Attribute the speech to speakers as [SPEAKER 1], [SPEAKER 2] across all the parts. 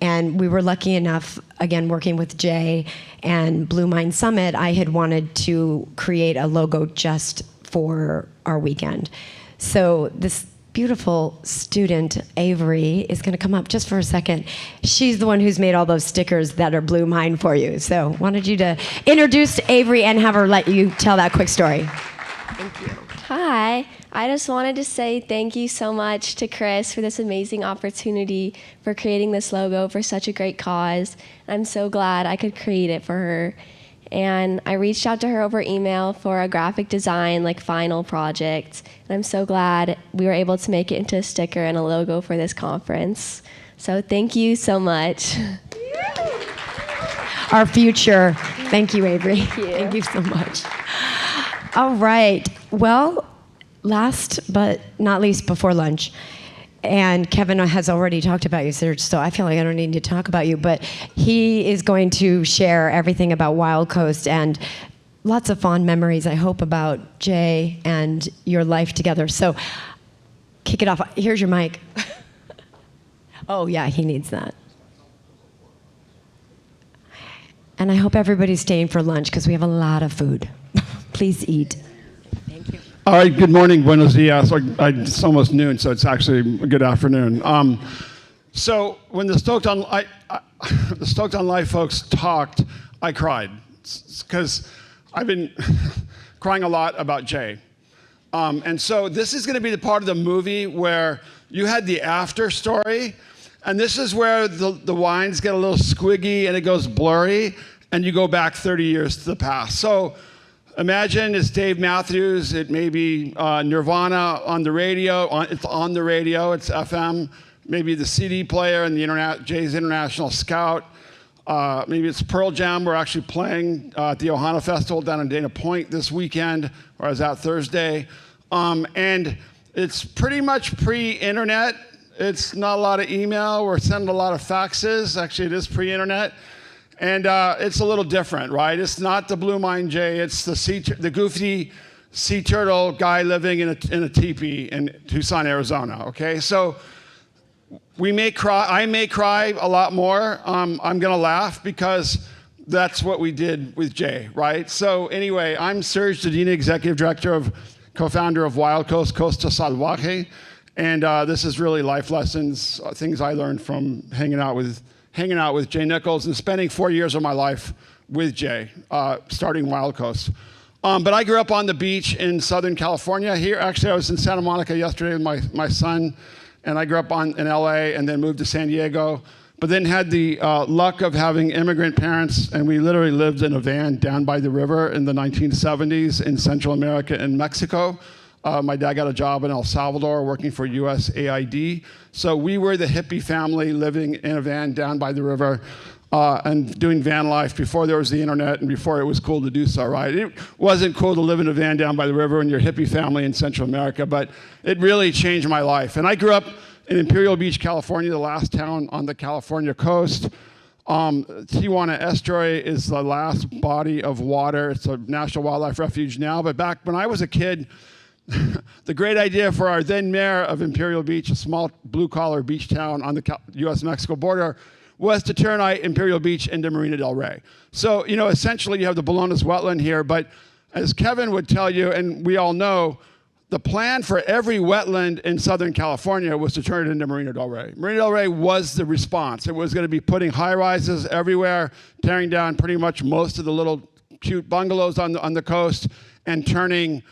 [SPEAKER 1] And we were lucky enough, again, working with Jay and Blue Mind Summit, I had wanted to create a logo just for our weekend. So this beautiful student, Avery, is going to come up just for a second. She's the one who's made all those stickers that are Blue Mind for you. So wanted you to introduce Avery and have her let you tell that quick story.
[SPEAKER 2] Thank you. Hi. I just wanted to say thank you so much to Chris for this amazing opportunity for creating this logo for such a great cause. I'm so glad I could create it for her. And I reached out to her over email for a graphic design, final project. And I'm so glad we were able to make it into a sticker and a logo for this conference. So thank you so much.
[SPEAKER 1] Our future. Thank you, Avery.
[SPEAKER 2] Thank you.
[SPEAKER 1] Thank you so much. All right. Well, last but not least before lunch, and Kevin has already talked about you, Serge, so I feel like I don't need to talk about you, but he is going to share everything about WILDCOAST and lots of fond memories, I hope, about Jay and your life together. So kick it off. Here's your mic. Oh, yeah, he needs that. And I hope everybody's staying for lunch because we have a lot of food. Please eat. Thank you.
[SPEAKER 3] All right, good morning, buenos dias. It's almost noon, so it's actually a good afternoon. So when the Stoked on Life folks talked, I cried because I've been crying a lot about Jay. And so this is going to be the part of the movie where you had the after story, and this is where the lines get a little squiggy and it goes blurry, and you go back 30 years to the past. So imagine it's Dave Matthews, it may be Nirvana on the radio, it's on the radio, it's FM, maybe the CD player and the Jay's International Scout. Maybe it's Pearl Jam. We're actually playing at the Ohana Festival down in Dana Point this weekend, or I was out Thursday. And it's pretty much pre-internet. It's not a lot of email. We're sending a lot of faxes. Actually, it is pre-internet. And it's a little different, right? It's not the Blue Mind Jay. It's the goofy sea turtle guy living in a teepee in Tucson, Arizona, okay? So I may cry a lot more. I'm gonna laugh because that's what we did with Jay, right? So anyway, I'm Serge Dedina, Executive Director co-founder of WILDCOAST, Costa Salvaje. And this is really life lessons, things I learned from hanging out with Jay Nichols and spending 4 years of my life with Jay, starting WILDCOAST. But I grew up on the beach in Southern California. Here, actually, I was in Santa Monica yesterday with my son, and I grew up in LA and then moved to San Diego, but then had the luck of having immigrant parents, and we literally lived in a van down by the river in the 1970s in Central America and Mexico. My dad got a job in El Salvador working for USAID. So we were the hippie family living in a van down by the river and doing van life before there was the internet and before it was cool to do so, right? It wasn't cool to live in a van down by the river and your hippie family in Central America, but it really changed my life. And I grew up in Imperial Beach, California, the last town on the California coast. Tijuana Estuary is the last body of water. It's a National Wildlife Refuge now, but back when I was a kid, the great idea for our then mayor of Imperial Beach, a small blue-collar beach town on the U.S.-Mexico border, was to turn Imperial Beach into Marina del Rey. So, essentially you have the Balones wetland here, but as Kevin would tell you, and we all know, the plan for every wetland in Southern California was to turn it into Marina del Rey. Marina del Rey was the response. It was going to be putting high-rises everywhere, tearing down pretty much most of the little cute bungalows on the coast, and turning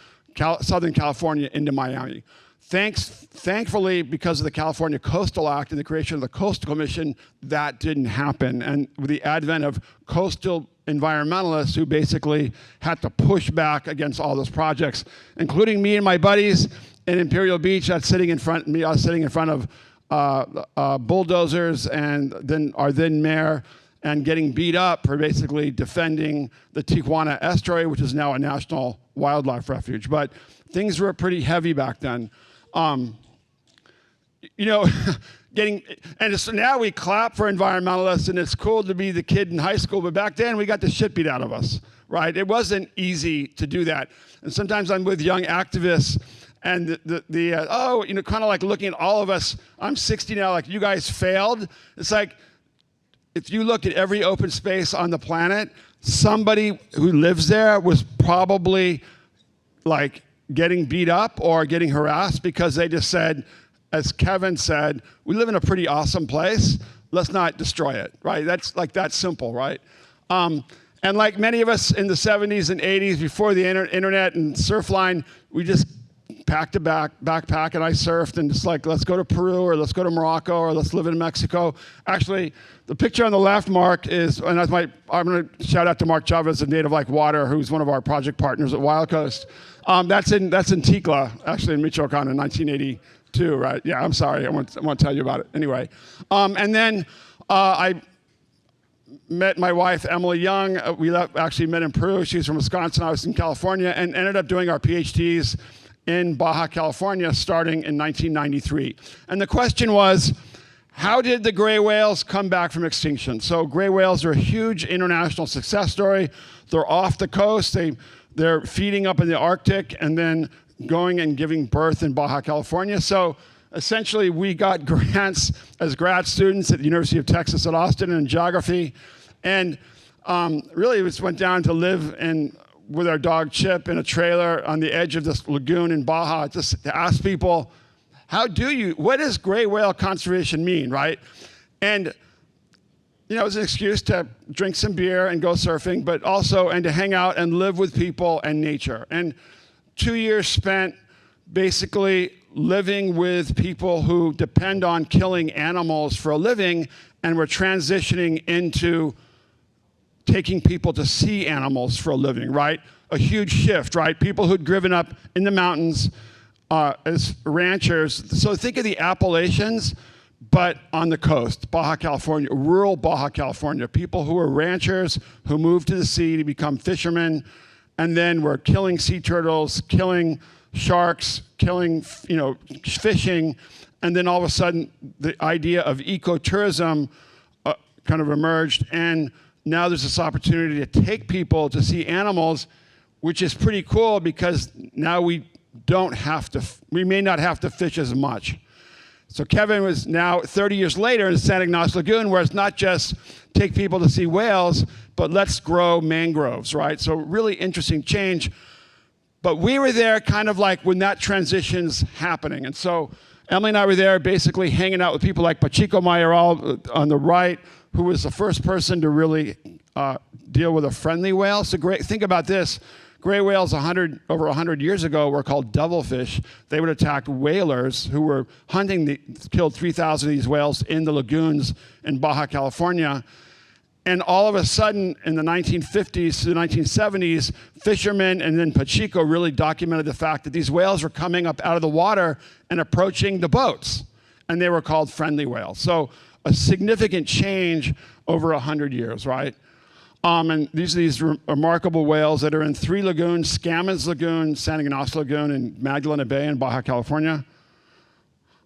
[SPEAKER 3] Southern California into Miami. Thankfully, because of the California Coastal Act and the creation of the Coastal Commission, that didn't happen. And with the advent of coastal environmentalists who basically had to push back against all those projects, including me and my buddies in Imperial Beach, I was sitting in front of bulldozers, and then our then mayor, and getting beat up for basically defending the Tijuana Estuary, which is now a national wildlife refuge. But things were pretty heavy back then. So now we clap for environmentalists, and it's cool to be the kid in high school, but back then we got the shit beat out of us, right? It wasn't easy to do that. And sometimes I'm with young activists, and kind of like looking at all of us, I'm 60 now, like, you guys failed. It's like, if you looked at every open space on the planet, somebody who lives there was probably like getting beat up or getting harassed because they just said, as Kevin said, we live in a pretty awesome place. Let's not destroy it, right? That's like that simple, right? And like many of us in the 70s and 80s, before the internet and Surfline, we just packed a backpack and I surfed and just like, let's go to Peru or let's go to Morocco or let's live in Mexico. Actually, the picture on the left, Mark, is, and I'm going to shout out to Mark Chavez of Native Like Water, who's one of our project partners at WILDCOAST. That's in Tikla, actually in Michoacan in 1982, right? Yeah, I'm sorry, I want to tell you about it. Anyway, and then I met my wife, Emily Young. We actually met in Peru. She's from Wisconsin, I was in California, and ended up doing our PhDs in Baja California starting in 1993. And the question was, how did the gray whales come back from extinction? So gray whales are a huge international success story. They're off the coast. They're feeding up in the Arctic and then going and giving birth in Baja California. So essentially, we got grants as grad students at the University of Texas at Austin in geography. And really, we just went down to live with our dog Chip in a trailer on the edge of this lagoon in Baja, just to ask people, what does gray whale conservation mean, right? And it was an excuse to drink some beer and go surfing, but also, and to hang out and live with people and nature. And 2 years spent basically living with people who depend on killing animals for a living, and we're transitioning into taking people to see animals for a living, right? A huge shift, right? People who'd driven up in the mountains as ranchers. So think of the Appalachians, but on the coast, Baja California, rural Baja California. People who were ranchers who moved to the sea to become fishermen, and then were killing sea turtles, killing sharks, killing, fishing, and then all of a sudden the idea of ecotourism kind of emerged, and now there's this opportunity to take people to see animals, which is pretty cool because now we may not have to fish as much. So Kevin was now 30 years later in San Ignacio Lagoon, where it's not just take people to see whales, but let's grow mangroves, right? So really interesting change. But we were there kind of like when that transition's happening. And so Emily and I were there basically hanging out with people like Pachico Mayoral on the right, who was the first person to really deal with a friendly whale. So think about this. Gray whales over 100 years ago were called devilfish. They would attack whalers who were hunting, killed 3,000 of these whales in the lagoons in Baja California. And all of a sudden, in the 1950s to the 1970s, fishermen and then Pachico really documented the fact that these whales were coming up out of the water and approaching the boats. And they were called friendly whales. So a significant change over 100 years, right? And these are these remarkable whales that are in 3 lagoons: Scammons Lagoon, San Ignacio Lagoon, and Magdalena Bay in Baja California.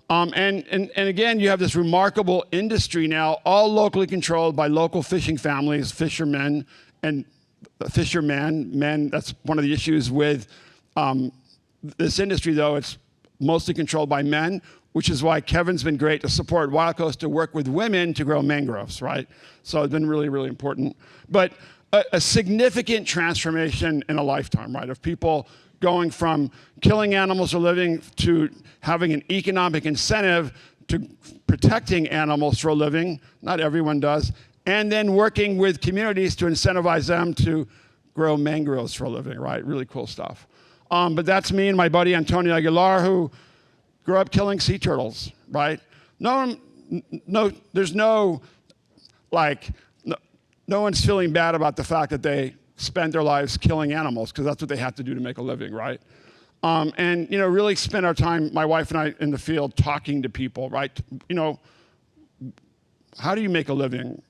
[SPEAKER 3] And again, you have this remarkable industry now, all locally controlled by local fishing families, fishermen, and men. That's one of the issues with this industry, though. It's mostly controlled by men, which is why Kevin's been great to support WILDCOAST to work with women to grow mangroves, right? So it's been really, really important. But a significant transformation in a lifetime, right, of people going from killing animals for a living to having an economic incentive to protecting animals for a living. Not everyone does. And then working with communities to incentivize them to grow mangroves for a living, right? Really cool stuff. But that's me and my buddy Antonio Aguilar, who grew up killing sea turtles, right? No, there's no one's feeling bad about the fact that they spend their lives killing animals, because that's what they have to do to make a living, right? And really spend our time, my wife and I, in the field talking to people, right? How do you make a living?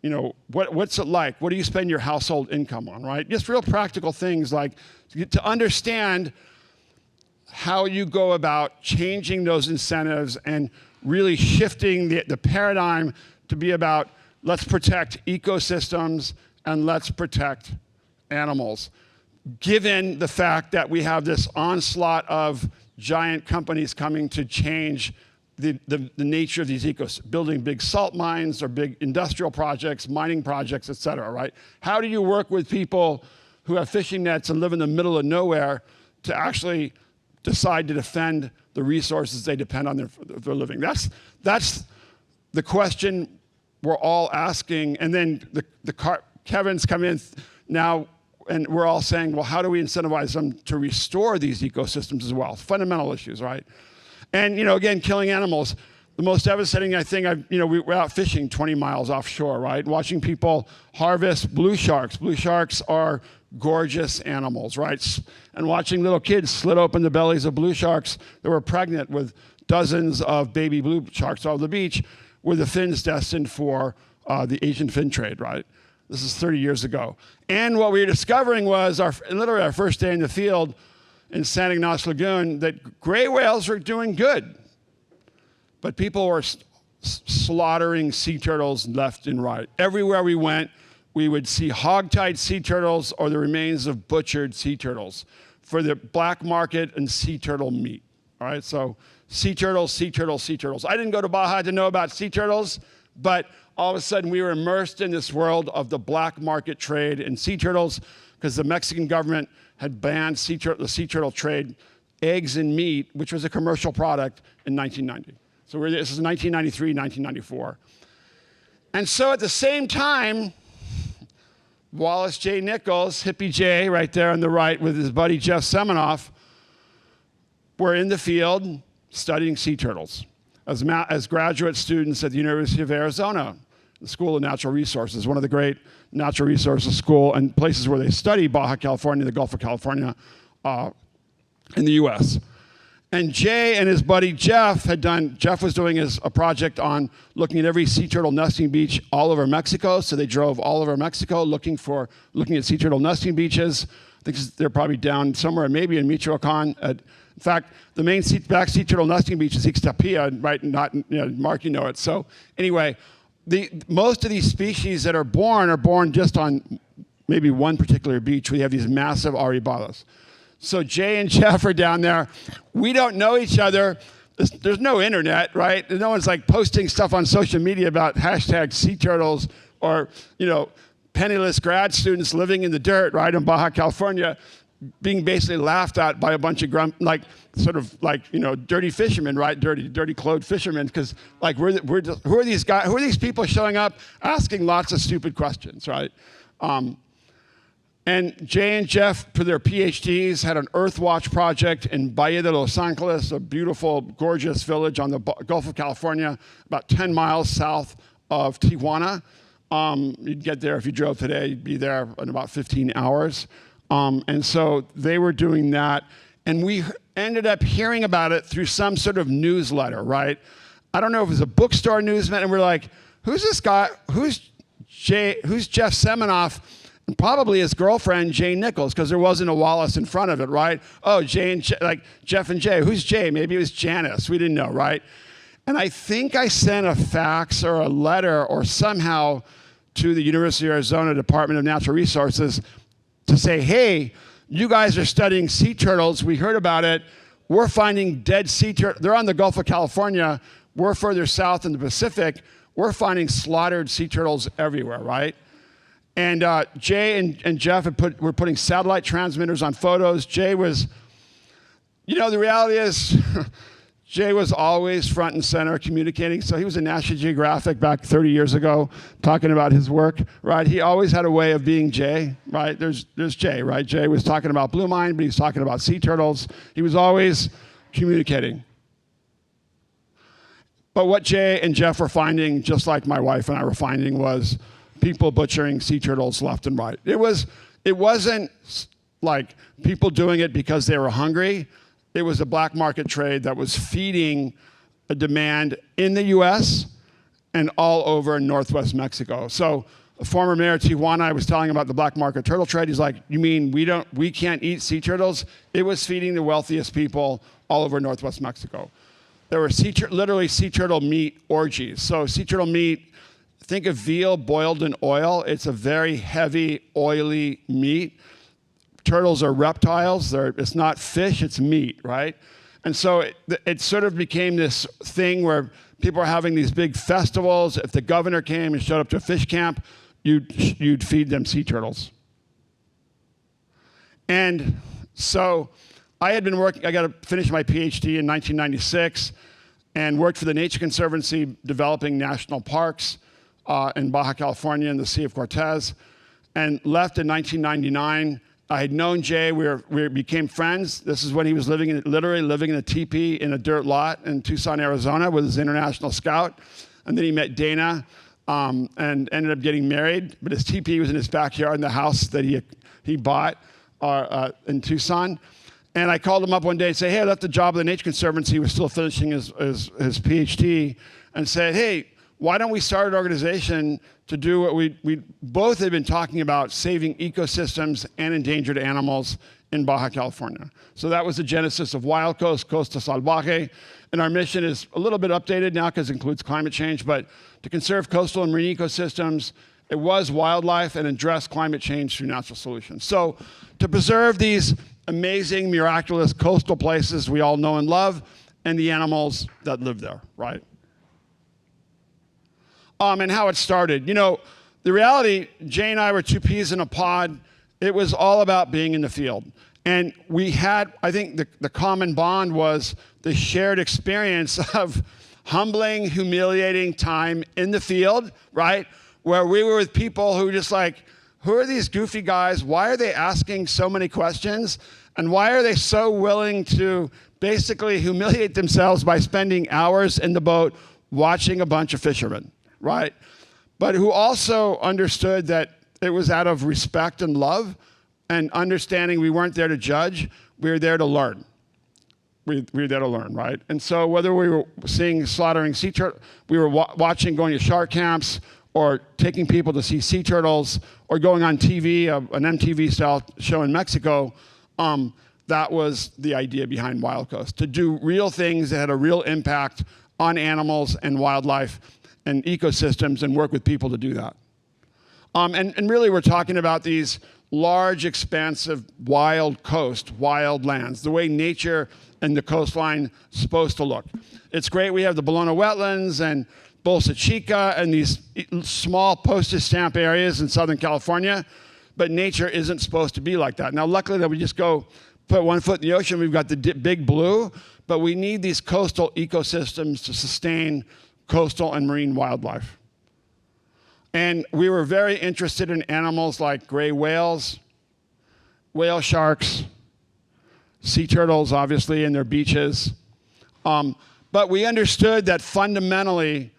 [SPEAKER 3] What's it like? What do you spend your household income on, right? Just real practical things like to understand how you go about changing those incentives and really shifting the paradigm to be about let's protect ecosystems and let's protect animals, given the fact that we have this onslaught of giant companies coming to change the nature of these ecosystems, building big salt mines or big industrial projects, mining projects, et cetera, right? How do you work with people who have fishing nets and live in the middle of nowhere to actually decide to defend the resources they depend on their living? That's the question we're all asking. And then Kevin's come in now, and we're all saying, well, how do we incentivize them to restore these ecosystems as well? Fundamental issues, right? And, again, killing animals. The most devastating thing, we were out fishing 20 miles offshore, right? Watching people harvest blue sharks. Blue sharks are gorgeous animals, right? And watching little kids slit open the bellies of blue sharks that were pregnant with dozens of baby blue sharks off the beach with the fins destined for the Asian fin trade, right? This is 30 years ago. And what we were discovering was, literally our first day in the field in San Ignacio Lagoon, that gray whales were doing good. But people were slaughtering sea turtles left and right. Everywhere we went, we would see hog-tied sea turtles or the remains of butchered sea turtles for the black market and sea turtle meat. All right, so sea turtles, sea turtles, sea turtles. I didn't go to Baja to know about sea turtles, but all of a sudden we were immersed in this world of the black market trade in sea turtles because the Mexican government had banned the sea turtle trade, eggs and meat, which was a commercial product, in 1990. So this is 1993, 1994. And so at the same time, Wallace J. Nichols, Hippie J, right there on the right with his buddy Jeff Seminoff, were in the field studying sea turtles as graduate students at the University of Arizona, the School of Natural Resources, one of the great natural resources school and places where they study Baja California, the Gulf of California, in the US. And Jay and his buddy Jeff was doing a project on looking at every sea turtle nesting beach all over Mexico. So they drove all over Mexico looking at sea turtle nesting beaches. I think they're probably down somewhere, maybe in Michoacan. In fact, the main sea turtle nesting beach is Ixtapia, right? Mark, you know it. So anyway, most of these species that are born just on maybe one particular beach. We have these massive arribadas. So Jay and Jeff are down there. We don't know each other. There's no internet, right? No one's posting stuff on social media about hashtag sea turtles or, penniless grad students living in the dirt, right, in Baja California, being basically laughed at by a bunch of dirty fishermen, right? Dirty clothed fishermen, because who are these guys? Who are these people showing up asking lots of stupid questions, right? And Jay and Jeff, for their PhDs, had an Earthwatch project in Valle de Los Angeles, a beautiful, gorgeous village on the Gulf of California, about 10 miles south of Tijuana. You'd get there if you drove today. You'd be there in about 15 hours. And so they were doing that. And we ended up hearing about it through some sort of newsletter, right? I don't know if it was a bookstore newsletter. And we're like, who's this guy? Who's Jeff Seminoff? And probably his girlfriend, Jay Nichols, because there wasn't a Wallace in front of it, right? Oh, Jeff and Jay. Who's Jay? Maybe it was Janice. We didn't know, right? And I think I sent a fax or a letter or somehow to the University of Arizona Department of Natural Resources to say, hey, you guys are studying sea turtles. We heard about it. We're finding dead sea turtles. They're on the Gulf of California. We're further south in the Pacific. We're finding slaughtered sea turtles everywhere, right? And Jay and Jeff were putting satellite transmitters on photos. Jay was, the reality is, Jay was always front and center communicating. So he was in National Geographic back 30 years ago talking about his work, right? He always had a way of being Jay, right? There's Jay, right? Jay was talking about blue mine, but he was talking about sea turtles. He was always communicating. But what Jay and Jeff were finding, just like my wife and I were finding, was people butchering sea turtles left and right. It wasn't like people doing it because they were hungry. It was a black market trade that was feeding a demand in the US and all over Northwest Mexico. So a former mayor of Tijuana, I was telling him about the black market turtle trade. He's like, you mean we can't eat sea turtles? It was feeding the wealthiest people all over Northwest Mexico. There were literally sea turtle meat orgies. So sea turtle meat, think of veal boiled in oil. It's a very heavy, oily meat. Turtles are reptiles. It's not fish, it's meat, right? And so it sort of became this thing where people are having these big festivals. If the governor came and showed up to a fish camp, you'd feed them sea turtles. And so I had been working, I got to finish my Ph.D. in 1996 and worked for the Nature Conservancy developing national parks in Baja California and the Sea of Cortez, and left in 1999. I had known Jay, we became friends. This is when he was literally living in a teepee in a dirt lot in Tucson, Arizona with his international scout. And then he met Dana and ended up getting married, but his teepee was in his backyard in the house that he bought in Tucson. And I called him up one day and said, hey, I left the job at the Nature Conservancy. He was still finishing his PhD, and said, hey, why don't we start an organization to do what we both had been talking about, saving ecosystems and endangered animals in Baja California. So that was the genesis of WILDCOAST, Costa Salvaje. And our mission is a little bit updated now because it includes climate change, but to conserve coastal and marine ecosystems, it was wildlife, and address climate change through natural solutions. So to preserve these amazing, miraculous coastal places we all know and love, and the animals that live there, right? And how it started. You know, the reality, Jay and I were two peas in a pod. It was all about being in the field. And we had, I think the common bond was the shared experience of humbling, humiliating time in the field, right? Where we were with people who just like, who are these goofy guys? Why are they asking so many questions? And why are they so willing to basically humiliate themselves by spending hours in the boat watching a bunch of fishermen, right? But who also understood that it was out of respect and love and understanding we weren't there to judge, we were there to learn. We were there to learn, right? And so whether we were seeing slaughtering sea turtles, we were watching, going to shark camps, or taking people to see sea turtles, or going on TV, an MTV-style show in Mexico, that was the idea behind WILDCOAST, to do real things that had a real impact on animals and wildlife and ecosystems, and work with people to do that. And really we're talking about these large, expansive, wild coast, wild lands, the way nature and the coastline is supposed to look. It's great we have the Bologna wetlands and Bolsa Chica and these small postage stamp areas in Southern California, but nature isn't supposed to be like that. Now, luckily that we just go put one foot in the ocean, we've got the big blue, but we need these coastal ecosystems to sustain coastal and marine wildlife. And we were very interested in animals like gray whales, whale sharks, sea turtles, obviously, in their beaches. But we understood that fundamentally,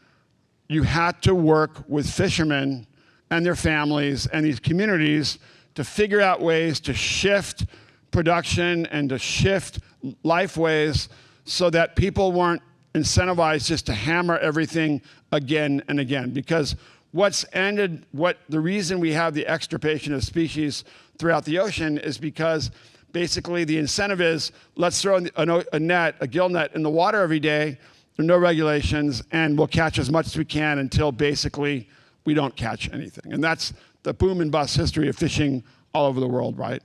[SPEAKER 3] you had to work with fishermen and their families and these communities to figure out ways to shift production and to shift lifeways so that people weren't incentivized just to hammer everything again and again. Because the reason we have the extirpation of species throughout the ocean is because basically the incentive is, let's throw a gill net in the water every day, there are no regulations, and we'll catch as much as we can until basically we don't catch anything. And that's the boom and bust history of fishing all over the world, right?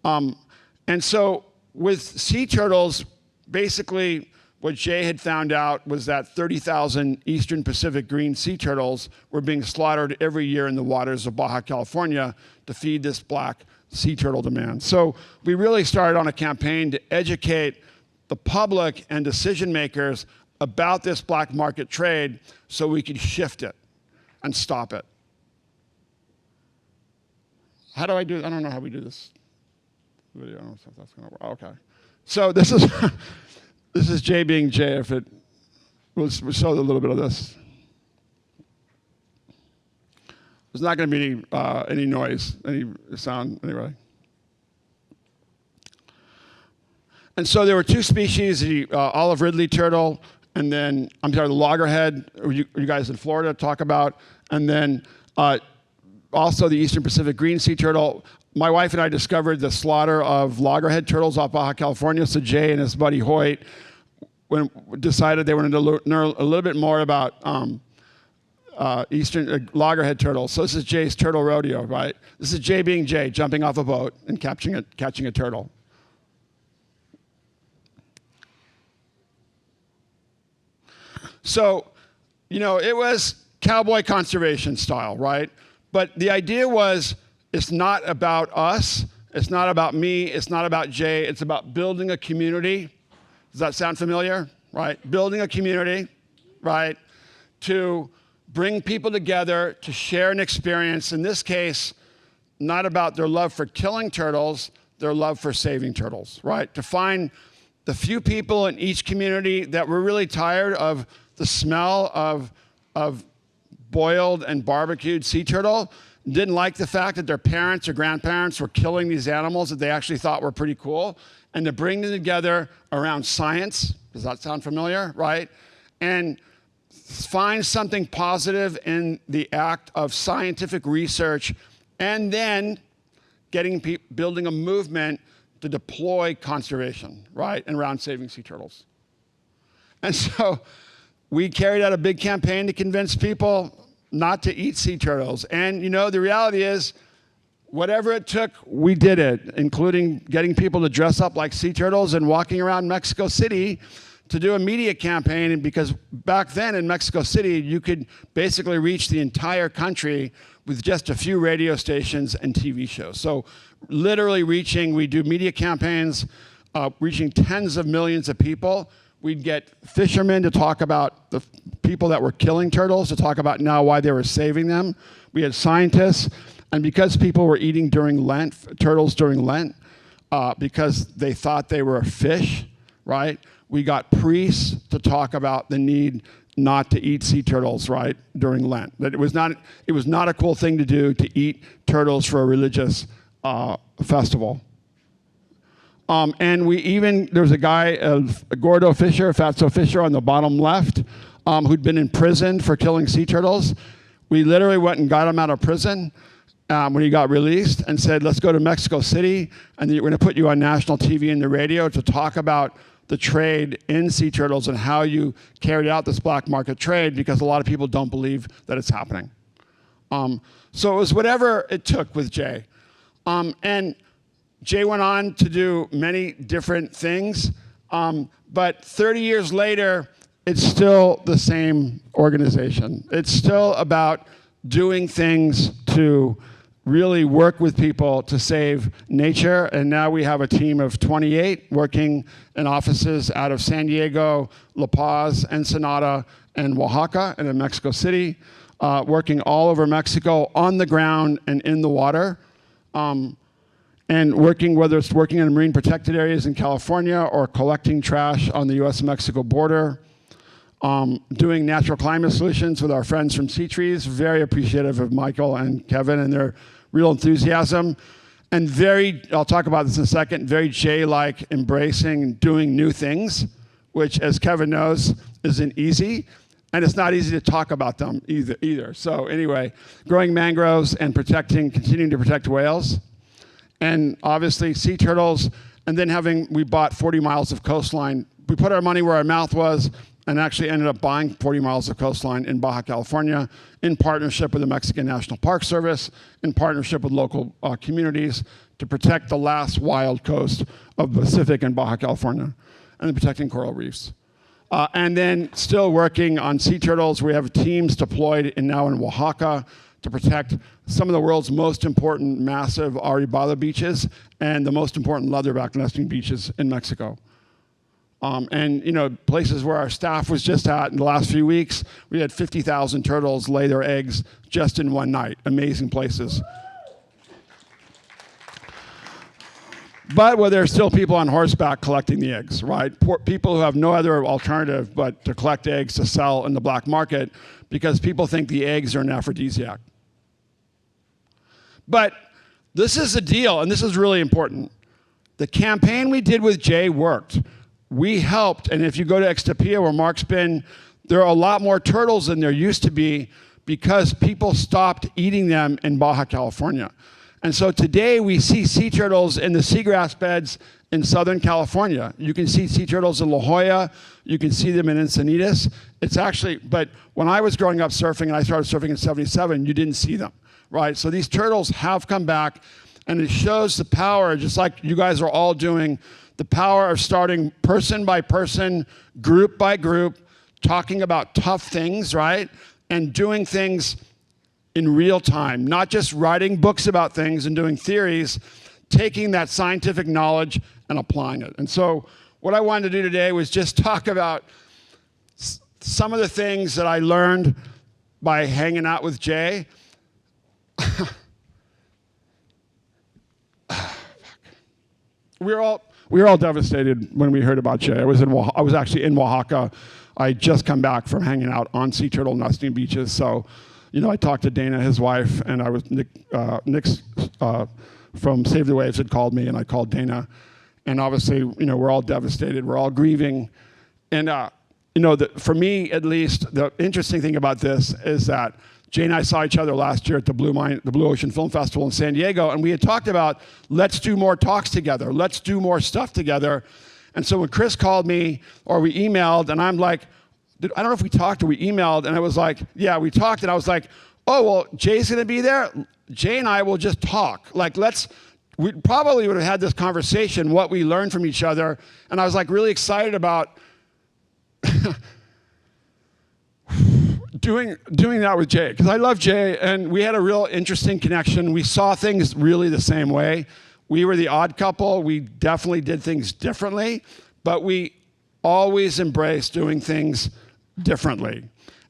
[SPEAKER 3] And so with sea turtles, basically what Jay had found out was that 30,000 Eastern Pacific green sea turtles were being slaughtered every year in the waters of Baja California to feed this black sea turtle demand. So we really started on a campaign to educate the public and decision makers about this black market trade so we could shift it and stop it. How do I do? I don't know how we do this video. I don't know if that's going to work. Okay. So this is this is Jay being Jay. If it we'll show a little bit of this. There's not going to be any noise, any sound anyway. And so there were two species, the olive ridley turtle, and then, I'm sorry, the loggerhead, you guys in Florida talk about, and then also the Eastern Pacific green sea turtle. My wife and I discovered the slaughter of loggerhead turtles off Baja California, so Jay and his buddy Hoyt decided they wanted to learn a little bit more about Eastern loggerhead turtles. So this is Jay's turtle rodeo, right? This is Jay being Jay, jumping off a boat and catching a turtle. So, it was cowboy conservation style, right? But the idea was, it's not about us, it's not about me, it's not about Jay, it's about building a community. Does that sound familiar? Right? Building a community, right? To bring people together, to share an experience, in this case, not about their love for killing turtles, their love for saving turtles, right? To find the few people in each community that were really tired of the smell of boiled and barbecued sea turtle, didn't like the fact that their parents or grandparents were killing these animals that they actually thought were pretty cool, and to bring them together around science. Does that sound familiar, right? And find something positive in the act of scientific research, and then building a movement to deploy conservation, right, and around saving sea turtles. And so we carried out a big campaign to convince people not to eat sea turtles. And the reality is, whatever it took, we did it, including getting people to dress up like sea turtles and walking around Mexico City to do a media campaign. And because back then in Mexico City, you could basically reach the entire country with just a few radio stations and TV shows. So literally we do media campaigns, reaching tens of millions of people. We'd get fishermen to talk about the people that were killing turtles, to talk about now why they were saving them. We had scientists, and because people were eating turtles during Lent, because they thought they were a fish, right? We got priests to talk about the need not to eat sea turtles, right, during Lent. That it was not a cool thing to do to eat turtles for a religious festival. And there was a guy, a Gordo Fisher, a Fatso Fisher on the bottom left, who'd been in prison for killing sea turtles. We literally went and got him out of prison when he got released and said, let's go to Mexico City, and we're going to put you on national TV and the radio to talk about the trade in sea turtles and how you carried out this black market trade, because a lot of people don't believe that it's happening. So it was whatever it took with Jay. And Jay went on to do many different things, but 30 years later, it's still the same organization. It's still about doing things to really work with people to save nature, and now we have a team of 28 working in offices out of San Diego, La Paz, Ensenada, and Oaxaca, and in Mexico City, working all over Mexico on the ground and in the water. And whether it's working in marine protected areas in California or collecting trash on the US-Mexico border, doing natural climate solutions with our friends from Sea Trees. Very appreciative of Michael and Kevin and their real enthusiasm. And I'll talk about this in a second, very Jay-like embracing and doing new things, which, as Kevin knows, isn't easy. And it's not easy to talk about them either. So anyway, growing mangroves and continuing to protect whales. And obviously sea turtles, and then we bought 40 miles of coastline. We put our money where our mouth was and actually ended up buying 40 miles of coastline in Baja California in partnership with the Mexican National Park Service, in partnership with local communities to protect the last wild coast of the Pacific and Baja California, and then protecting coral reefs. And then still working on sea turtles. We have teams deployed now in Oaxaca to protect some of the world's most important massive Aribala beaches and the most important leatherback nesting beaches in Mexico. And places where our staff was just at in the last few weeks, we had 50,000 turtles lay their eggs just in one night. Amazing places. But where there's still people on horseback collecting the eggs, right? People who have no other alternative but to collect eggs to sell in the black market because people think the eggs are an aphrodisiac. But this is the deal, and this is really important. The campaign we did with Jay worked. We helped, and if you go to Extapia where Mark's been, there are a lot more turtles than there used to be because people stopped eating them in Baja California. And so today we see sea turtles in the seagrass beds in Southern California. You can see sea turtles in La Jolla. You can see them in Encinitas. But when I was growing up surfing, and I started surfing in '77, you didn't see them, right? So these turtles have come back, and it shows the power, just like you guys are all doing, the power of starting person by person, group by group, talking about tough things, right? And doing things in real time, not just writing books about things and doing theories, taking that scientific knowledge and applying it. And so what I wanted to do today was just talk about some of the things that I learned by hanging out with Jay. We were all devastated when we heard about Jay. I was actually in Oaxaca. I just come back from hanging out on sea turtle nesting beaches. So, I talked to Dana, his wife, and I was Nick's from Save the Waves had called me, and I called Dana. And obviously, we're all devastated. We're all grieving. And for me, at least, the interesting thing about this is that Jay and I saw each other last year at the Blue Ocean Film Festival in San Diego, and we had talked about, let's do more talks together, let's do more stuff together. And so when Chris called me, or we emailed, and I'm like, I don't know if we talked or we emailed, and I was like, yeah, we talked, and I was like, oh, well, Jay's gonna be there? Jay and I will just talk. We probably would have had this conversation, what we learned from each other, and I was like really excited about doing that with Jay, because I love Jay, and we had a real interesting connection. We saw things really the same way. We were the odd couple. We definitely did things differently, but we always embraced doing things differently.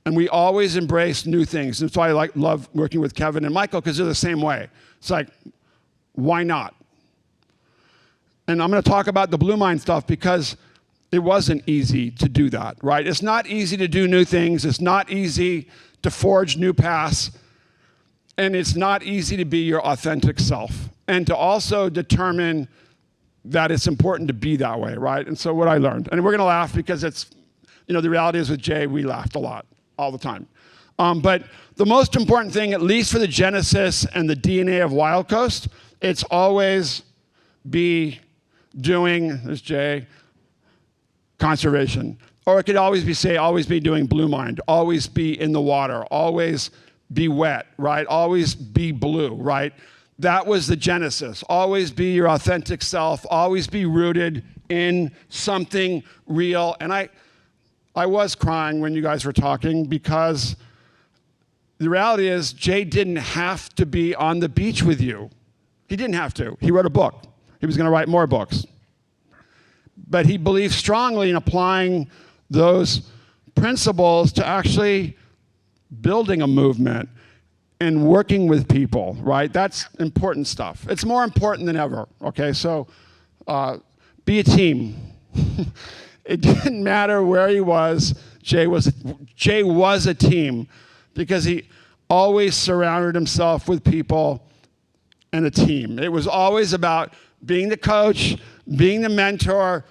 [SPEAKER 3] And we always embraced new things. That's why I love working with Kevin and Michael, because they're the same way. It's like, why not? And I'm going to talk about the Blue Mind stuff because it wasn't easy to do that, right? It's not easy to do new things. It's not easy to forge new paths. And it's not easy to be your authentic self. And to also determine that it's important to be that way, right? And so what I learned, and we're going to laugh because it's, the reality is with Jay, we laughed a lot, all the time. But the most important thing, at least for the genesis and the DNA of WILDCOAST, it's always be doing, there's Jay, conservation. Or it could always be doing Blue Mind, always be in the water, always be wet, right? Always be blue, right? That was the genesis. Always be your authentic self, always be rooted in something real. And I was crying when you guys were talking because the reality is Jay didn't have to be on the beach with you. He didn't have to. He wrote a book. He was going to write more books. But he believed strongly in applying those principles to actually building a movement and working with people, right? That's important stuff. It's more important than ever, okay? So be a team. It didn't matter where he was. Jay was a team because he always surrounded himself with people and a team. It was always about being the coach, being the mentor.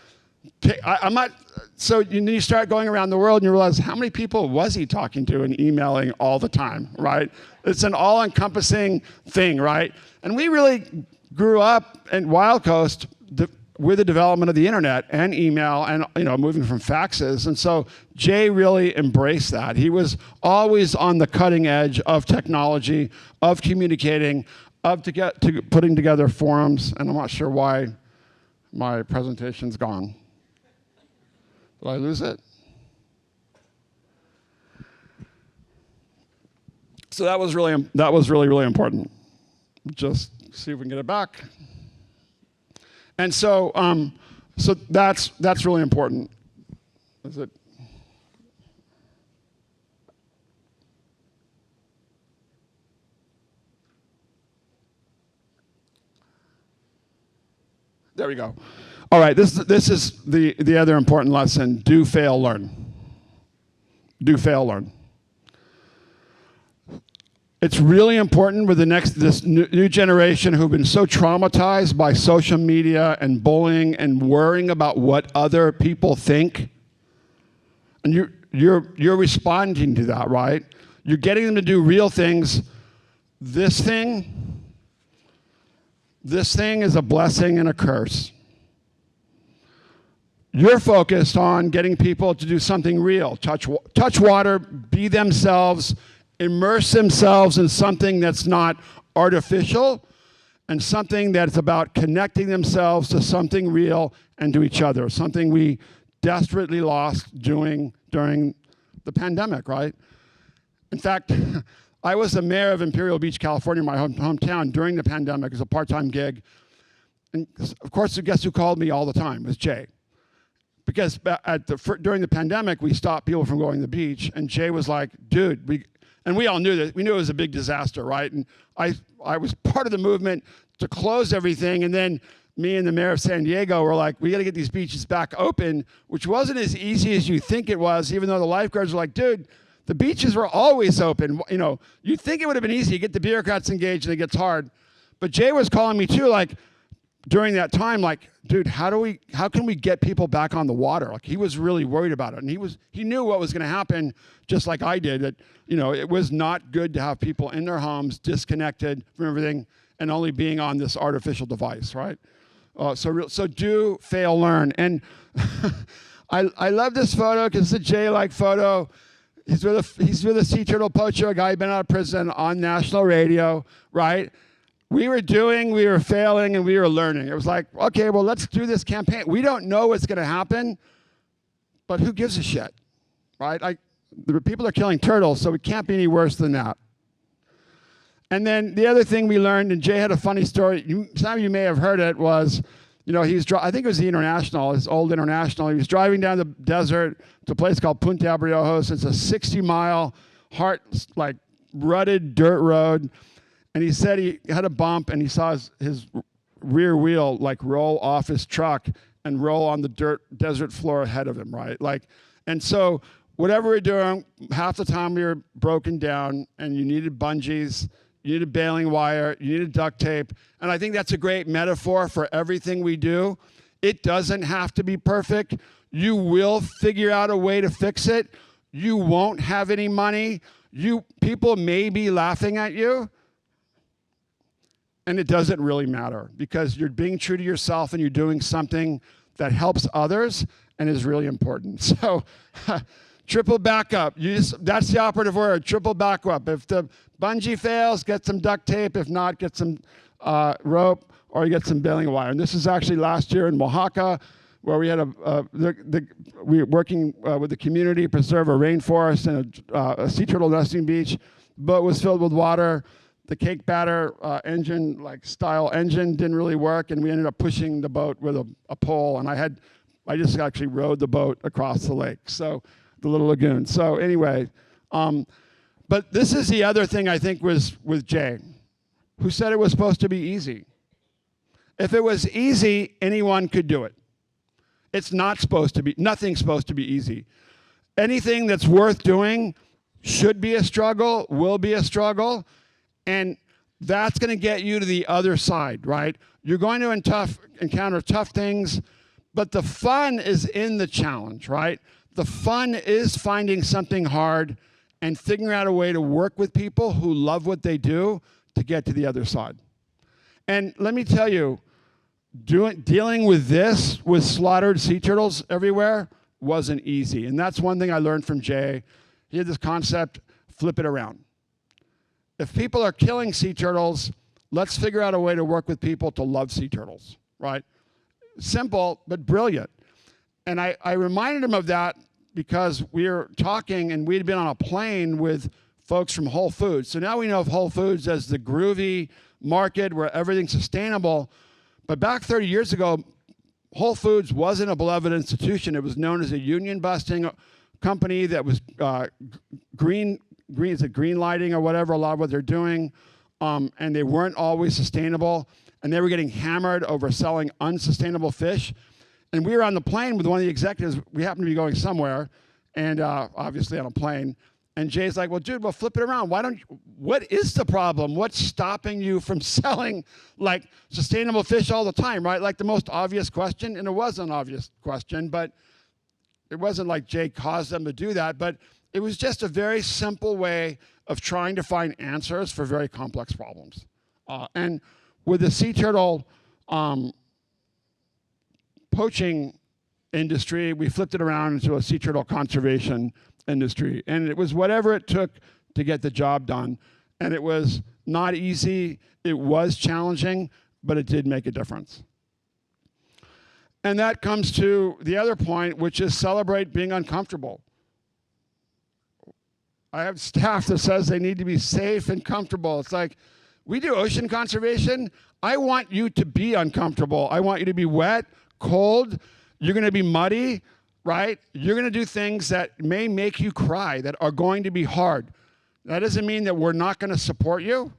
[SPEAKER 3] So you start going around the world and you realize how many people was he talking to and emailing all the time, right? It's an all-encompassing thing, right? And we really grew up in WILDCOAST with the development of the internet and email and moving from faxes. And so Jay really embraced that. He was always on the cutting edge of technology, of communicating, of putting together forums. And I'm not sure why my presentation's gone. Did I lose it? So that was really important. Just see if we can get it back. And so that's really important. Is it? There we go. All right, this is the other important lesson. Do, fail, learn. Do, fail, learn. It's really important with this new generation who've been so traumatized by social media and bullying and worrying about what other people think. And you're responding to that, right? You're getting them to do real things. This thing is a blessing and a curse. You're focused on getting people to do something real. Touch water, be themselves, immerse themselves in something that's not artificial and something that's about connecting themselves to something real and to each other, something we desperately lost doing during the pandemic, right? In fact, I was the mayor of Imperial Beach, California, my hometown, during the pandemic as a part-time gig. And of course, guess who called me all the time? It was Jay. Because during the pandemic, we stopped people from going to the beach, and Jay was like, dude, and we all knew that. We knew it was a big disaster, right? And I was part of the movement to close everything, and then me and the mayor of San Diego were like, we got to get these beaches back open, which wasn't as easy as you think it was, even though the lifeguards were like, dude, the beaches were always open. You know, you'd think it would have been easy. You get the bureaucrats engaged, and it gets hard. But Jay was calling me too, like, during that time, like, dude, how can we get people back on the water? Like, he was really worried about it, and he knew what was going to happen, just like I did. That, you know, it was not good to have people in their homes, disconnected from everything, and only being on this artificial device, right? So do, fail, learn, and I love this photo because it's a Jay-like photo. He's with a sea turtle poacher, a guy who'd been out of prison on national radio, right? We were failing, and we were learning. It was like, okay, well, let's do this campaign. We don't know what's going to happen, but who gives a shit, right? The people are killing turtles, so it can't be any worse than that. And then the other thing we learned, and Jay had a funny story. Some of you may have heard it. Was, you know, I think it was the International, his old International. He was driving down the desert to a place called Punta Abriojos. It's a 60-mile, rutted dirt road. And he said he had a bump, and he saw his rear wheel roll off his truck and roll on the desert floor ahead of him, right? And so whatever we're doing, half the time we were broken down, and you needed bungees, you needed baling wire, you needed duct tape. And I think that's a great metaphor for everything we do. It doesn't have to be perfect. You will figure out a way to fix it. You won't have any money. People may be laughing at you. And it doesn't really matter, because you're being true to yourself, and you're doing something that helps others and is really important. So triple backup. That's the operative word, triple backup. If the bungee fails, get some duct tape. If not, get some rope, or you get some baling wire. And this is actually last year in Oaxaca, where we had we were working with the community to preserve a rainforest and a sea turtle nesting beach. Boat was filled with water. The cake batter engine, style engine, didn't really work, and we ended up pushing the boat with a pole. And I just actually rowed the boat across the lake, so the little lagoon. So anyway, but this is the other thing I think was with Jay, who said it was supposed to be easy. If it was easy, anyone could do it. It's not supposed to be. Nothing's supposed to be easy. Anything that's worth doing should be a struggle, will be a struggle. And that's going to get you to the other side, right? You're going to encounter tough things, but the fun is in the challenge, right? The fun is finding something hard and figuring out a way to work with people who love what they do to get to the other side. And let me tell you, dealing with this, with slaughtered sea turtles everywhere, wasn't easy. And that's one thing I learned from Jay. He had this concept, flip it around. If people are killing sea turtles, let's figure out a way to work with people to love sea turtles, right? Simple, but brilliant. And I reminded him of that because we were talking, and we'd been on a plane with folks from Whole Foods. So now we know of Whole Foods as the groovy market where everything's sustainable. But back 30 years ago, Whole Foods wasn't a beloved institution. It was known as a union-busting company that was green lighting or whatever, a lot of what they're doing, and they weren't always sustainable, and they were getting hammered over selling unsustainable fish. And we were on the plane with one of the executives. We happened to be going somewhere, and obviously on a plane. And Jay's like, well, dude, we'll flip it around. What is the problem? What's stopping you from selling sustainable fish all the time, right? The most obvious question, and it was an obvious question, but it wasn't like Jay caused them to do that, but it was just a very simple way of trying to find answers for very complex problems. And with the sea turtle poaching industry, we flipped it around into a sea turtle conservation industry. And it was whatever it took to get the job done. And it was not easy, it was challenging, but it did make a difference. And that comes to the other point, which is celebrate being uncomfortable. I have staff that says they need to be safe and comfortable. It's like, we do ocean conservation. I want you to be uncomfortable. I want you to be wet, cold. You're going to be muddy, right? You're going to do things that may make you cry, that are going to be hard. That doesn't mean that we're not going to support you,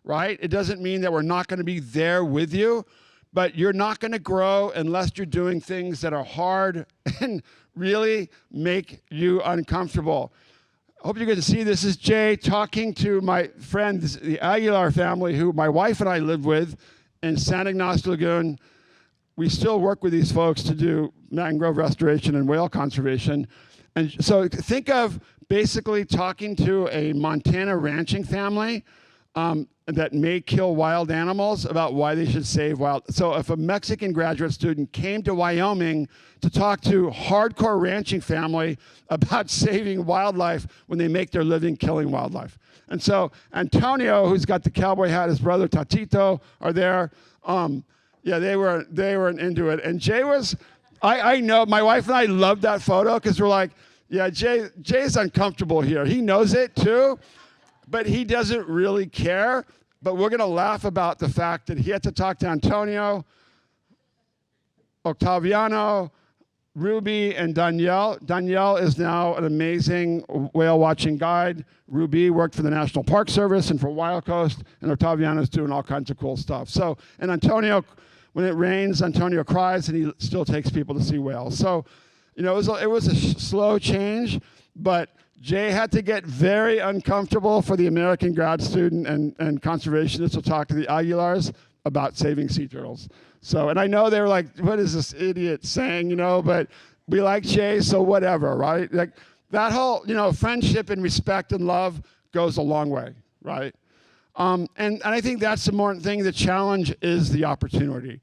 [SPEAKER 3] right? It doesn't mean that we're not going to be there with you, but you're not going to grow unless you're doing things that are hard and really make you uncomfortable. I hope you get to see this is Jay talking to my friends, the Aguilar family, who my wife and I live with in San Ignacio Lagoon. We still work with these folks to do mangrove restoration and whale conservation. And so think of basically talking to a Montana ranching family that may kill wild animals about why they should save wild. So if a Mexican graduate student came to Wyoming to talk to hardcore ranching family about saving wildlife when they make their living killing wildlife. And so Antonio, who's got the cowboy hat, his brother Tatito are there. Yeah, they were into it. And Jay was, I know, my wife and I loved that photo because we're like, yeah, Jay's uncomfortable here. He knows it too, but he doesn't really care. But we're going to laugh about the fact that he had to talk to Antonio, Octaviano, Ruby, and Danielle. Danielle is now an amazing whale watching guide. Ruby worked for the National Park Service and for WILDCOAST, and Octaviano's doing all kinds of cool stuff. So, and Antonio, when it rains, Antonio cries, and he still takes people to see whales. So, you know, it was a slow change, but Jay had to get very uncomfortable for the American grad student and conservationist to talk to the Aguilars about saving sea turtles. So, and I know they were like, what is this idiot saying, you know, but we like Jay, so whatever, right? Like that whole, you know, friendship and respect and love goes a long way, right? And I think that's the important thing. The challenge is the opportunity.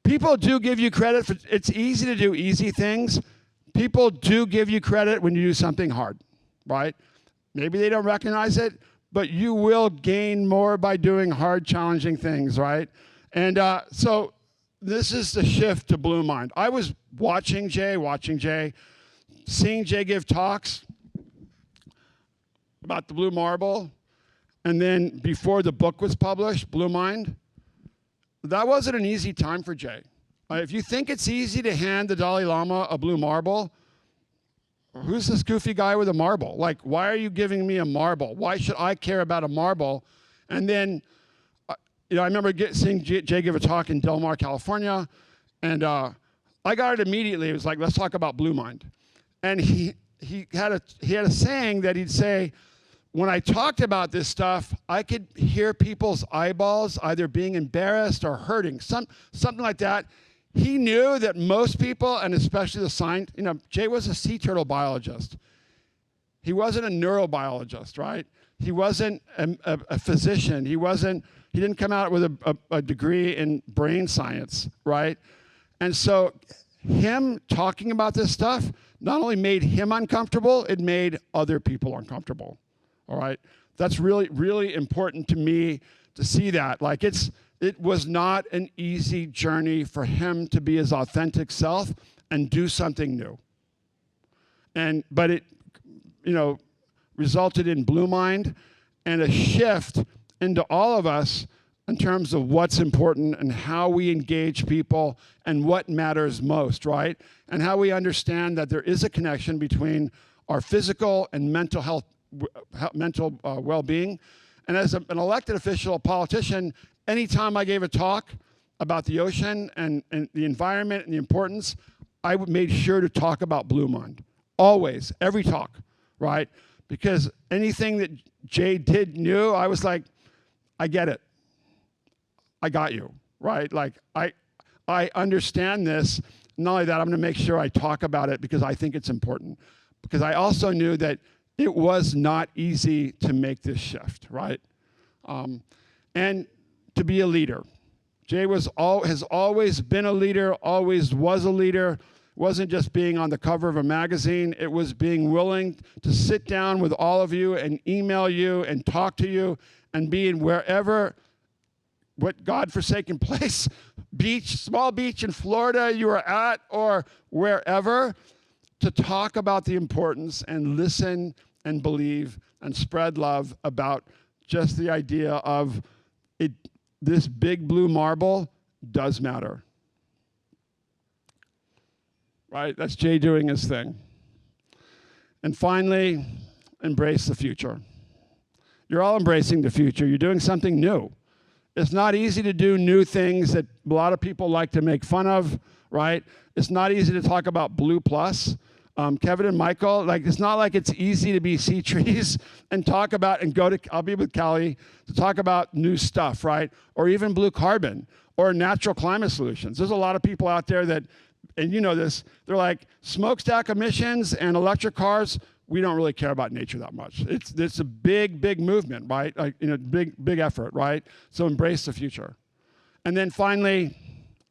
[SPEAKER 3] People do give you credit for, it's easy to do easy things. People do give you credit when you do something hard, right? Maybe they don't recognize it, but you will gain more by doing hard, challenging things, right? And so this is the shift to Blue Mind. I was watching Jay, seeing Jay give talks about the blue marble, and then before the book was published, Blue Mind, that wasn't an easy time for Jay. If you think it's easy to hand the Dalai Lama a blue marble, who's this goofy guy with a marble? Like, why are you giving me a marble? Why should I care about a marble? And then, you know, I remember seeing Jay give a talk in Del Mar, California, and I got it immediately. It was like, let's talk about Blue Mind. And he had a saying that he'd say, when I talked about this stuff, I could hear people's eyeballs either being embarrassed or hurting, something like that. He knew that most people, and especially the science, you know, Jay was a sea turtle biologist. He wasn't a neurobiologist, right? He wasn't a physician. He didn't come out with a degree in brain science, right? And so him talking about this stuff not only made him uncomfortable, it made other people uncomfortable. All right, that's really, really important to me to see that. Like it was not an easy journey for him to be his authentic self and do something new. But it, you know, resulted in Blue Mind and a shift into all of us in terms of what's important and how we engage people and what matters most, right? And how we understand that there is a connection between our physical and mental health, mental well-being. And as an elected official, a politician, anytime I gave a talk about the ocean and the environment and the importance, I made sure to talk about Blue Mind. Always, every talk, right? Because anything that Jay did knew, I was like, I get it. I got you, right? Like, I understand this. Not only that, I'm gonna make sure I talk about it because I think it's important. Because I also knew that it was not easy to make this shift, right? And to be a leader. Jay has always been a leader, always was a leader. It wasn't just being on the cover of a magazine. It was being willing to sit down with all of you and email you and talk to you and be in wherever, what godforsaken place, beach, small beach in Florida you were at or wherever, to talk about the importance and listen and believe and spread love about just the idea of it. This big blue marble does matter. Right? That's Jay doing his thing. And finally, embrace the future. You're all embracing the future. You're doing something new. It's not easy to do new things that a lot of people like to make fun of, right? It's not easy to talk about Blue Plus. Kevin and Michael, like it's not like it's easy to be sea trees and talk about and I'll be with Callie to talk about new stuff, right? Or even blue carbon or natural climate solutions. There's a lot of people out there that, and you know this, they're like smokestack emissions and electric cars. We don't really care about nature that much. It's a big, big movement, right? Like, big effort, right? So embrace the future. And then finally,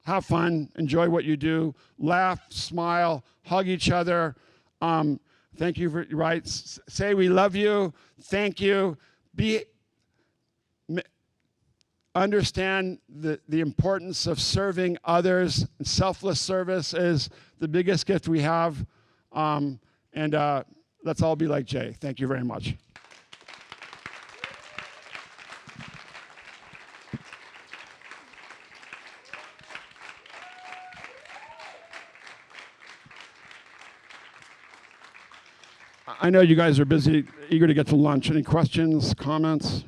[SPEAKER 3] have fun, enjoy what you do, laugh, smile, hug each other. Thank you for, right? Say we love you, thank you. Understand the importance of serving others. Selfless service is the biggest gift we have. Let's all be like Jay. Thank you very much. I know you guys are busy, eager to get to lunch. Any questions, comments?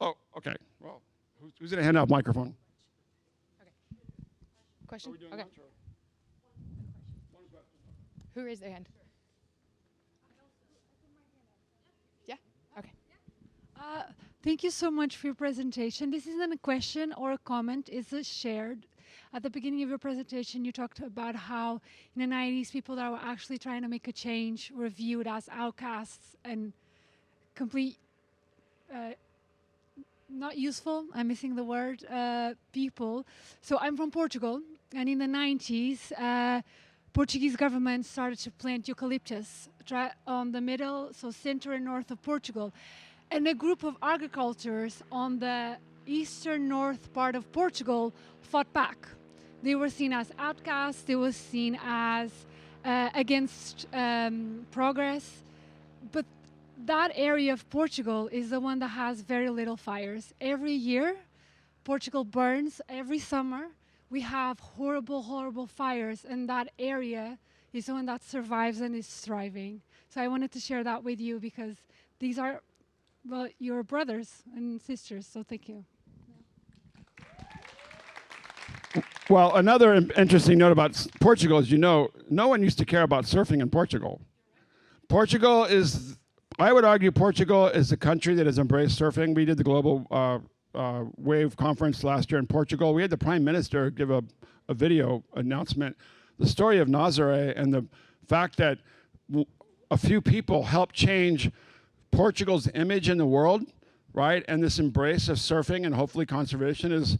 [SPEAKER 3] Oh, okay. Well, who's going to hand out a microphone?
[SPEAKER 4] Okay. Question? Okay.
[SPEAKER 3] Lunch,
[SPEAKER 4] Who raised their hand? Yeah? Okay.
[SPEAKER 5] Thank you so much for your presentation. This isn't a question or a comment, it's a shared. At the beginning of your presentation, you talked about how in the 90s, people that were actually trying to make a change were viewed as outcasts and complete, not useful, I'm missing the word, people. So I'm from Portugal, and in the 90s, Portuguese government started to plant eucalyptus on the middle, so center and north of Portugal. And a group of agriculturists on the eastern north part of Portugal fought back. They were seen as outcasts, they were seen as against progress. But that area of Portugal is the one that has very little fires. Every year, Portugal burns. Every summer, we have horrible, horrible fires, and that area is the one that survives and is thriving. So I wanted to share that with you because these are, well, your brothers and sisters, so thank you.
[SPEAKER 3] Well, another interesting note about Portugal is, no one used to care about surfing in Portugal. Portugal is, I would argue Portugal is the country that has embraced surfing. We did the global wave conference last year in Portugal. We had the prime minister give a video announcement. The story of Nazaré and the fact that a few people helped change Portugal's image in the world, right? And this embrace of surfing and hopefully conservation is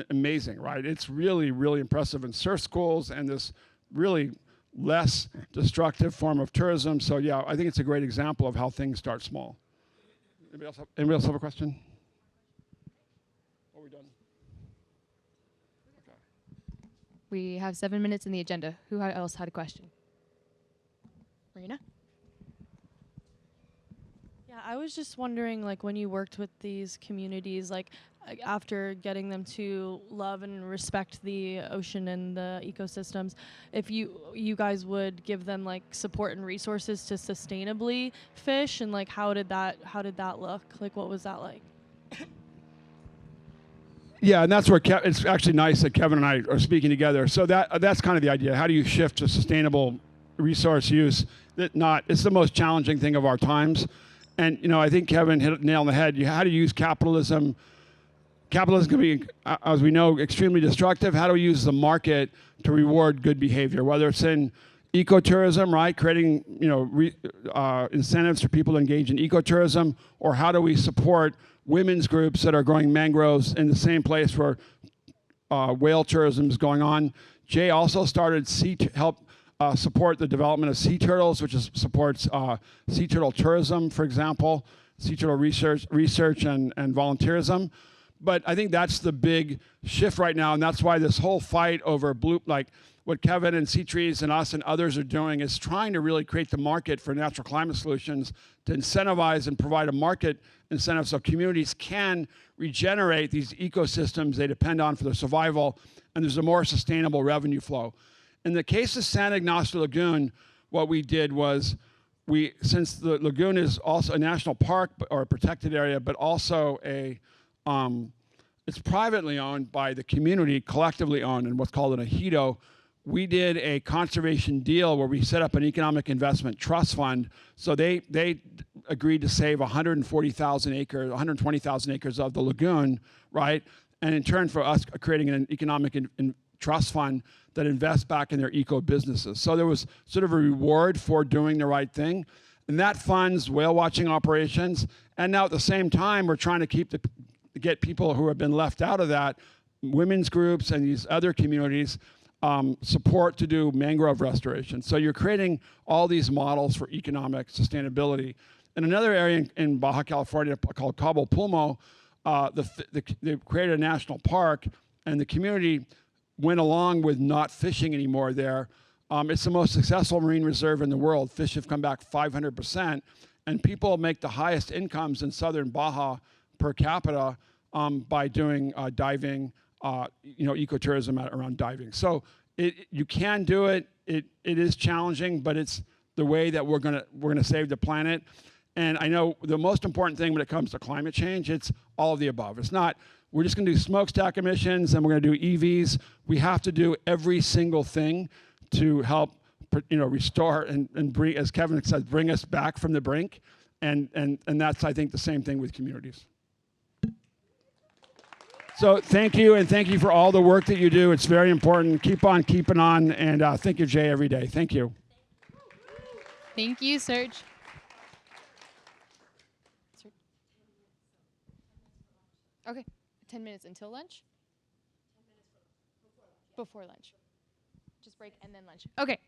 [SPEAKER 3] amazing, right? It's really, really impressive in surf schools and this really less destructive form of tourism. So yeah, I think it's a great example of how things start small. Anybody else have a question? Are we done? Okay.
[SPEAKER 4] We have 7 minutes in the agenda. Who else had a question? Marina?
[SPEAKER 6] Yeah, I was just wondering, like, when you worked with these communities, like, after getting them to love and respect the ocean and the ecosystems, if you guys would give them like support and resources to sustainably fish, and like how did that look? Like, what was that like?
[SPEAKER 3] Yeah, and that's where it's actually nice that Kevin and I are speaking together. So that's kind of the idea. How do you shift to sustainable resource use? It's the most challenging thing of our times. And I think Kevin hit it nail on the head. How do you use capitalism? Capitalism can be, as we know, extremely destructive. How do we use the market to reward good behavior? Whether it's in ecotourism, right, creating incentives for people to engage in ecotourism, or how do we support women's groups that are growing mangroves in the same place where whale tourism is going on? Jay also started help support the development of sea turtles, which supports sea turtle tourism, for example, sea turtle research and volunteerism. But I think that's the big shift right now, and that's why this whole fight over like what Kevin and C-Trees and us and others are doing is trying to really create the market for natural climate solutions to incentivize and provide a market incentive so communities can regenerate these ecosystems they depend on for their survival, and there's a more sustainable revenue flow. In the case of San Ignacio Lagoon, what we did was since the lagoon is also a national park or a protected area, but also it's privately owned by the community, collectively owned, and what's called an ISTO. We did a conservation deal where we set up an economic investment trust fund. So they agreed to save 120,000 acres of the lagoon, right? And in turn for us creating an economic trust fund that invests back in their eco businesses. So there was sort of a reward for doing the right thing. And that funds whale watching operations. And now at the same time, we're trying to get people who have been left out of that, women's groups and these other communities, support to do mangrove restoration. So you're creating all these models for economic sustainability. In another area in Baja California called Cabo Pulmo, they created a national park, and the community went along with not fishing anymore there. It's the most successful marine reserve in the world. Fish have come back 500%, and people make the highest incomes in southern Baja per capita by doing diving, ecotourism around diving. So you can do it. It is challenging, but it's the way that we're gonna save the planet. And I know the most important thing when it comes to climate change, it's all of the above. It's not, we're just gonna do smokestack emissions and we're gonna do EVs. We have to do every single thing to help, restore and bring, as Kevin said, bring us back from the brink. And that's, I think, the same thing with communities. So thank you, and thank you for all the work that you do. It's very important. Keep on keeping on, and thank you, Jay, every day. Thank you.
[SPEAKER 4] Thank you, Serge. Okay, 10 minutes until lunch? Before lunch. Just break and then lunch. Okay.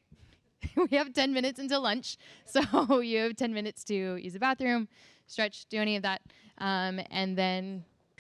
[SPEAKER 4] We have 10 minutes until lunch, so you have 10 minutes to use the bathroom, stretch, do any of that, and then